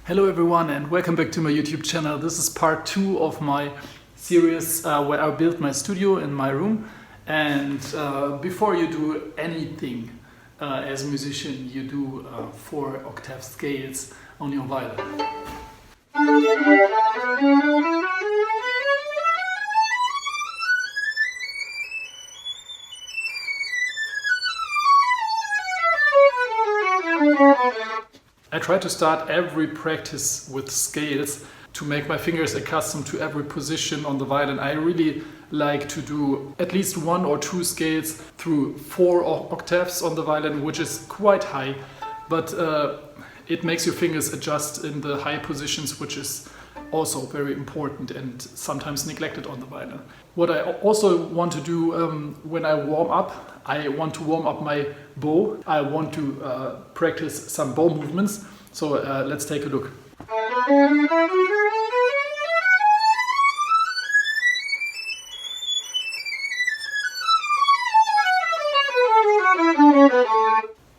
Hello everyone and welcome back to my YouTube channel. This is part 2 of my series where I built my studio in my room. And before you do anything as a musician, you do 4 octave scales on your violin. I try to start every practice with scales to make my fingers accustomed to every position on the violin. I really like to do at least 1 or 2 scales through 4 octaves on the violin, which is quite high, but it makes your fingers adjust in the high positions, which is also very important and sometimes neglected on the violin. What I also want to do when I warm up, I want to warm up my bow. I want to practice some bow movements. So let's take a look.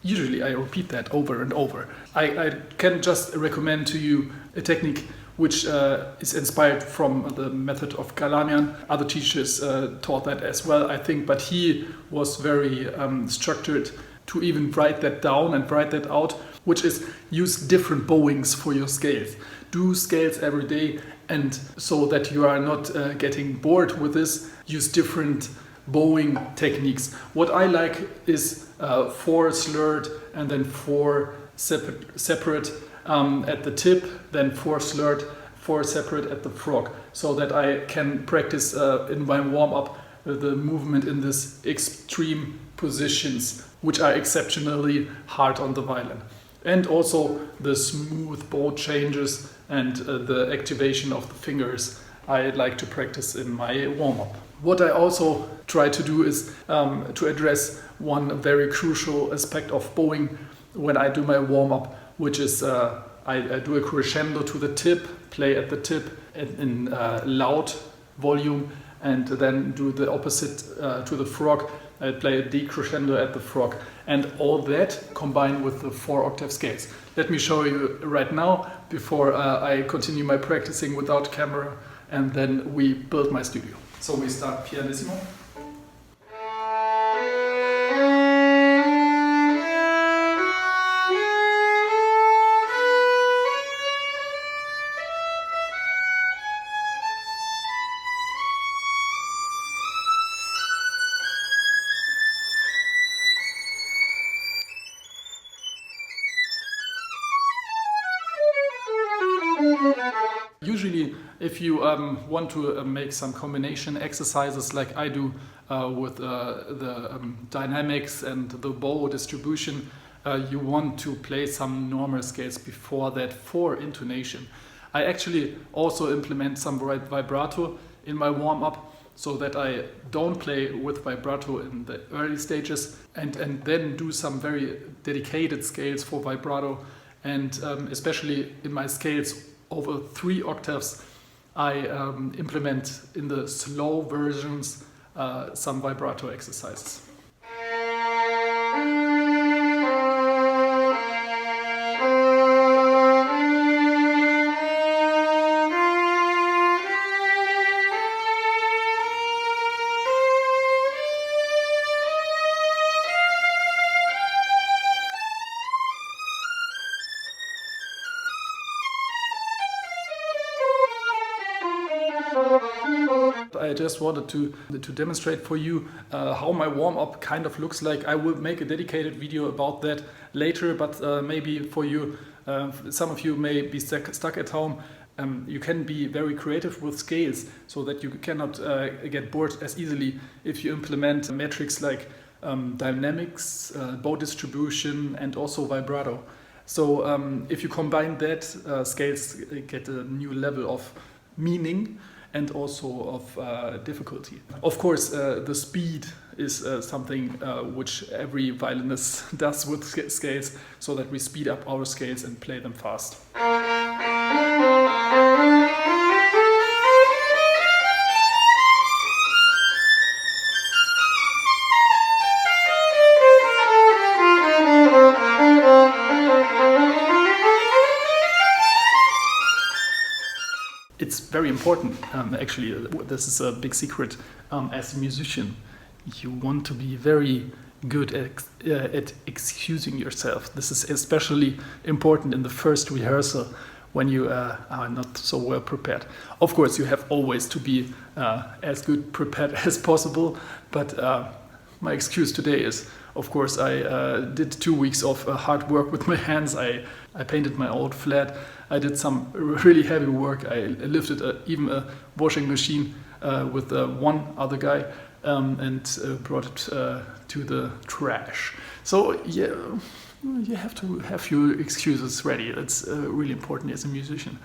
Usually I repeat that over and over. I can just recommend to you a technique which is inspired from the method of Galamian. Other teachers taught that as well, I think, but he was very structured to even write that down and write that out, which is use different bowings for your scales. Do scales every day, and so that you are not getting bored with this, use different bowing techniques. What I like is 4 slurred and then 4 separate at the tip, then 4 slurred, 4 separate at the frog, so that I can practice in my warm-up the movement in these extreme positions, which are exceptionally hard on the violin. And also the smooth bow changes and the activation of the fingers I like to practice in my warm-up. What I also try to do is to address one very crucial aspect of bowing when I do my warm-up, which is I do a crescendo to the tip, play at the tip in loud volume, and then do the opposite to the frog. I play a decrescendo at the frog, and all that combined with the 4 octave scales. Let me show you right now before I continue my practicing without camera, and then we build my studio. So we start pianissimo. Usually, if you want to make some combination exercises like I do with the dynamics and the bow distribution, you want to play some normal scales before that for intonation. I actually also implement some vibrato in my warm-up, so that I don't play with vibrato in the early stages and then do some very dedicated scales for vibrato, and especially in my scales over 3 octaves, I implement in the slow versions some vibrato exercises. I just wanted to demonstrate for you how my warm-up kind of looks like. I will make a dedicated video about that later, but maybe for you, some of you may be stuck at home. You can be very creative with scales, so that you cannot get bored as easily if you implement metrics like dynamics, bow distribution, and also vibrato. So if you combine that, scales get a new level of meaning and also of difficulty. Of course, the speed is something which every violinist does with scales, so that we speed up our scales and play them fast. it's very important. Actually, this is a big secret. As a musician, you want to be very good at excusing yourself. This is especially important in the first rehearsal when you are not so well prepared. Of course, you have always to be as good prepared as possible, but my excuse today is, of course, I did 2 weeks of hard work with my hands. I painted my old flat. I did some really heavy work. I lifted even a washing machine with one other guy and brought it to the trash. So yeah, you have to have your excuses ready. That's really important as a musician.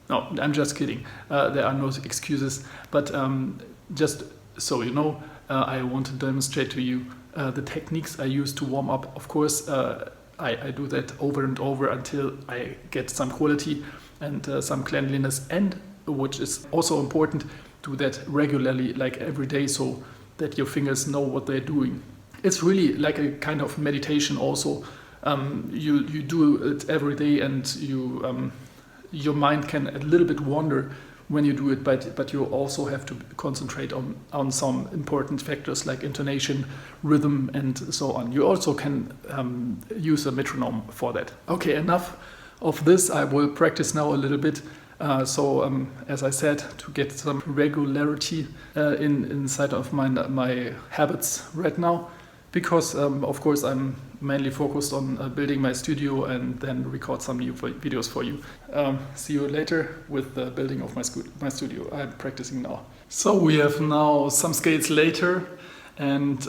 No, I'm just kidding. There are no excuses, but just so you know, I want to demonstrate to you the techniques I use to warm up. Of course, I do that over and over until I get some quality and some cleanliness, and which is also important, do that regularly, like every day, so that your fingers know what they're doing. It's really like a kind of meditation also. You do it every day, and your mind can a little bit wander when you do it, but you also have to concentrate on some important factors like intonation, rhythm, and so on. You also can use a metronome for that. Okay, enough of this. I will practice now a little bit. As I said, to get some regularity inside of my habits right now, because of course I'm mainly focused on building my studio and then record some new videos for you. See you later with the building of my studio. I'm practicing now. So we have now some scales later, and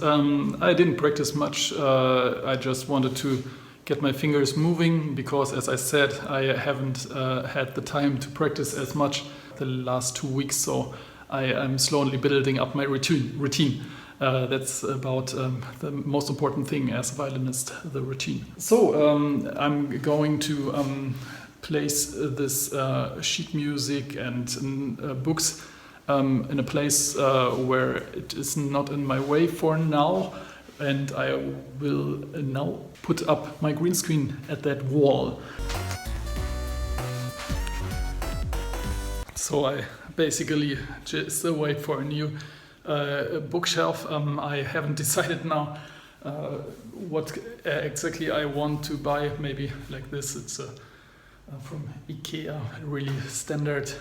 I didn't practice much. I just wanted to get my fingers moving because, as I said, I haven't had the time to practice as much the last 2 weeks, so I am slowly building up my routine. That's about the most important thing as a violinist, the routine. So I'm going to place this sheet music and books in a place where it is not in my way for now, and I will now put up my green screen at that wall. So I basically just wait for a new bookshelf. I haven't decided now what exactly I want to buy. Maybe like this. It's from IKEA, a really standard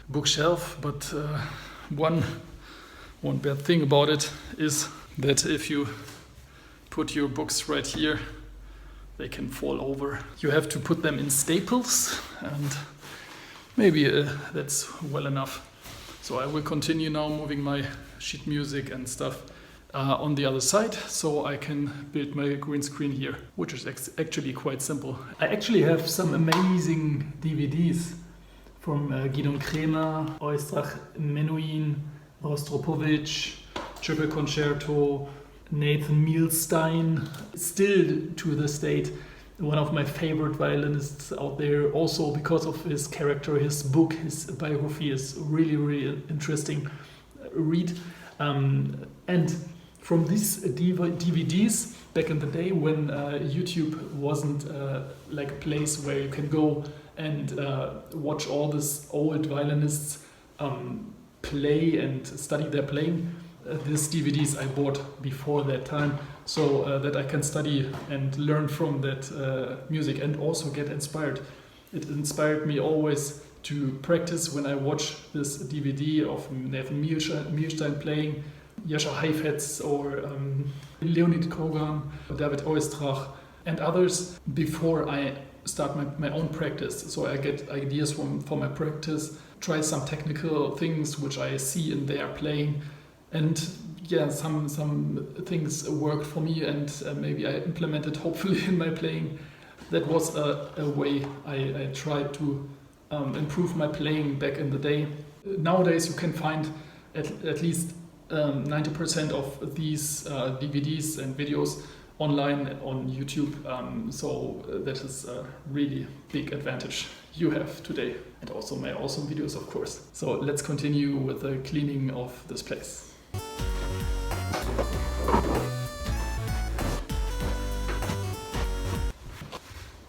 bookshelf. But one bad thing about it is that if you put your books right here, they can fall over. You have to put them in staples, and maybe that's well enough. So I will continue now moving my sheet music and stuff on the other side, so I can build my green screen here, which is actually quite simple. I actually have some amazing DVDs from Guidon Kremer, Oistrakh Menuhin, Rostropovich, Triple Concerto, Nathan Milstein. Still to this date, one of my favorite violinists out there, also because of his character. His book, his biography is really interesting read. And from these DVDs, back in the day when YouTube wasn't like a place where you can go and watch all these old violinists play and study their playing, these DVDs I bought before that time, so that I can study and learn from that music and also get inspired. It inspired me always to practice when I watch this DVD of Nathan Milstein playing, Jascha Heifetz or Leonid Kogan, David Oistrakh and others before I start my own practice. So I get ideas for my practice, try some technical things which I see in their playing, and yeah, some things worked for me, and maybe I implemented hopefully in my playing. That was a way I tried to improve my playing back in the day. Nowadays you can find at least 90% of these DVDs and videos online on YouTube, so that is a really big advantage you have today, and also my awesome videos, of course. So let's continue with the cleaning of this place.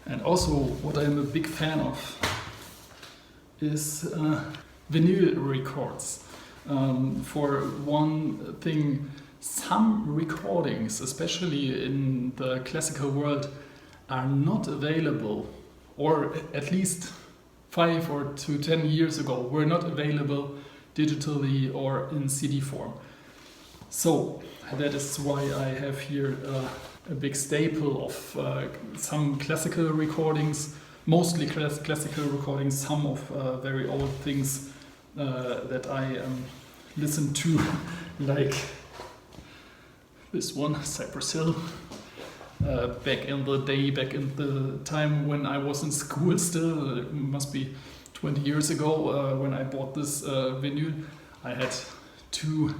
And also what I am a big fan of is vinyl records. For one thing, some recordings, especially in the classical world, are not available, or at least 5 to 10 years ago were not available digitally or in CD form. So that is why I have here a big staple of some classical recordings, mostly classical recordings, some of very old things that I listened to, like this one, Cypress Hill, back in the day, back in the time when I was in school still. It must be 20 years ago when I bought this vinyl. I had 2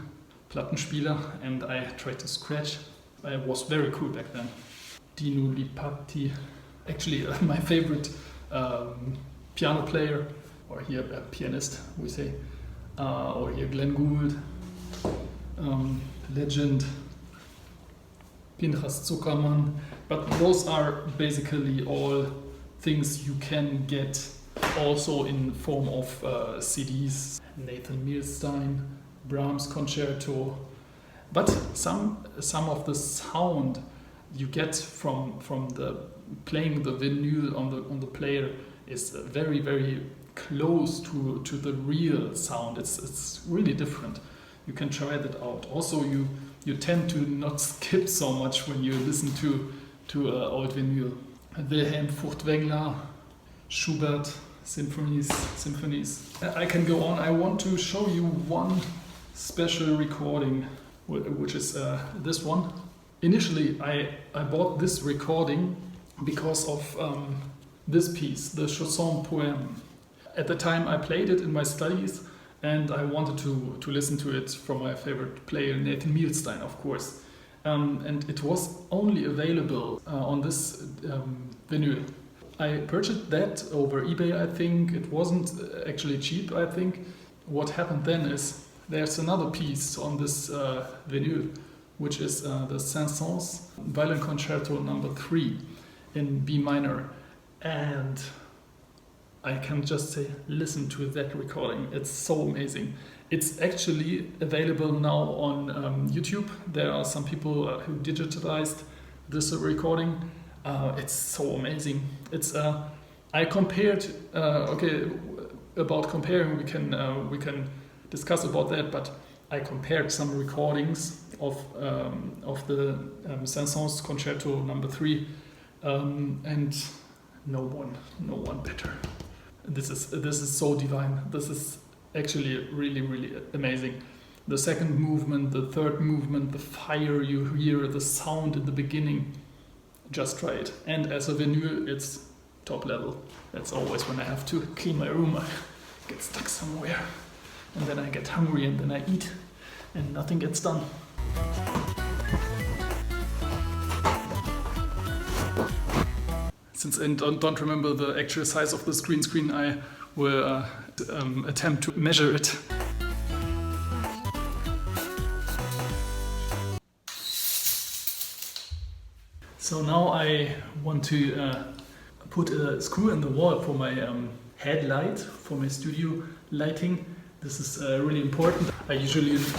Plattenspieler and I tried to scratch. It was very cool back then. Dino Lipatti, actually my favorite piano player, or here a pianist we say, or here Glenn Gould, legend, Pinchas Zuckerman. But those are basically all things you can get also in form of CDs. Nathan Milstein, Brahms concerto. But some of the sound you get from the playing the vinyl on the player is very, very close to the real sound. It's really different. You can try that out. Also, you tend to not skip so much when you listen to old vinyl. Wilhelm Furtwängler, Schubert, symphonies. I can go on. I want to show you one special recording, which is this one. Initially, I bought this recording because of this piece, the Chanson Poème. At the time, I played it in my studies, and I wanted to listen to it from my favorite player, Nathan Milstein, of course. And it was only available on this vinyl. I purchased that over eBay, I think. It wasn't actually cheap, I think. What happened then is there's another piece on this vinyl, which is the Saint-Saëns Violin Concerto No. 3 in B minor. And I can just say, listen to that recording. It's so amazing. It's actually available now on YouTube. There are some people who digitalized this recording. It's so amazing. It's I compared. Okay, about comparing, we can discuss about that. But I compared some recordings of the Saint-Saëns Concerto No. 3, and no one better. This is so divine. This is actually really, really amazing. The second movement, the third movement, the fire you hear, the sound in the beginning. Just try it. And as a vinyl, it's top level. That's always when I have to clean my room. I get stuck somewhere, and then I get hungry, and then I eat, and nothing gets done. Since I don't remember the actual size of the green screen, I will attempt to measure it. So now I want to put a screw in the wall for my headlight, for my studio lighting. This is really important. I usually use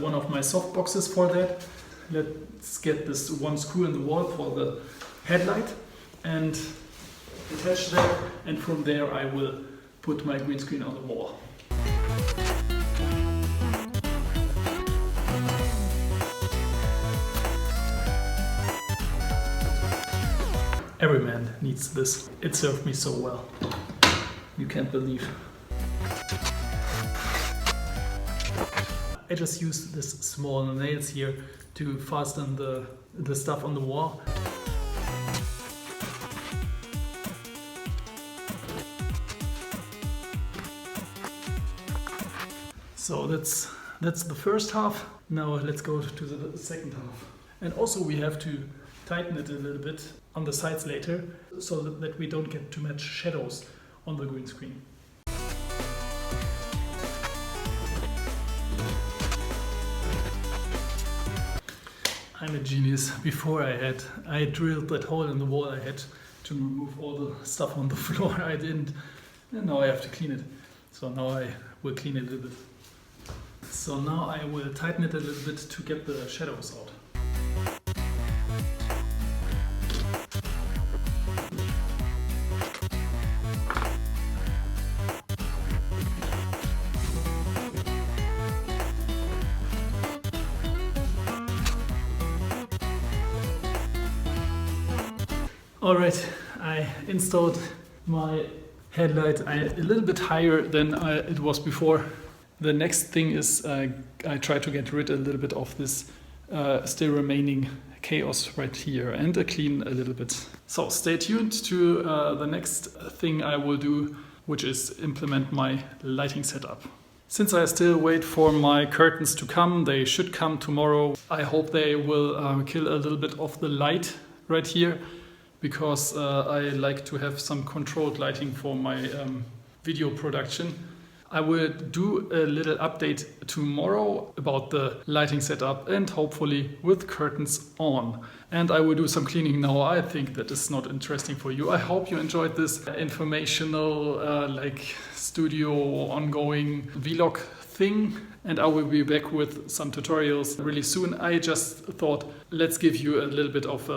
one of my soft boxes for that. Let's get this one screw in the wall for the headlight and attach that, and from there I will put my green screen on the wall. Every man needs this. It served me so well. You can't believe. I just used this small nails here to fasten the stuff on the wall. So that's the first half. Now let's go to the second half. And also we have to tighten it a little bit on the sides later, so that we don't get too much shadows on the green screen. I'm a genius. Before I drilled that hole in the wall, I had to remove all the stuff on the floor I didn't, and now I have to clean it. So now I will clean it a little bit. So now I will tighten it a little bit to get the shadows out. Alright, I installed my headlight a little bit higher than it was before. The next thing is I try to get rid a little bit of this still remaining chaos right here and clean a little bit. So stay tuned to the next thing I will do, which is implement my lighting setup. Since I still wait for my curtains to come, they should come tomorrow. I hope they will kill a little bit of the light right here, because I like to have some controlled lighting for my video production. I will do a little update tomorrow about the lighting setup and hopefully with curtains on. And I will do some cleaning now. I think that is not interesting for you. I hope you enjoyed this informational like studio ongoing vlog thing. And I will be back with some tutorials really soon. I just thought, let's give you a little bit of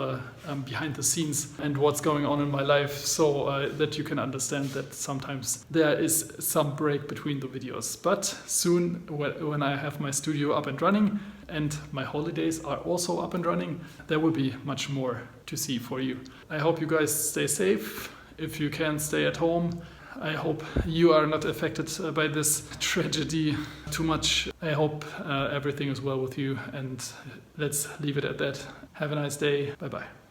behind the scenes and what's going on in my life, so that you can understand that sometimes there is some break between the videos. But soon, when I have my studio up and running and my holidays are also up and running, there will be much more to see for you. I hope you guys stay safe. If you can, stay at home. I hope you are not affected by this tragedy too much. I hope everything is well with you, and let's leave it at that. Have a nice day. Bye bye.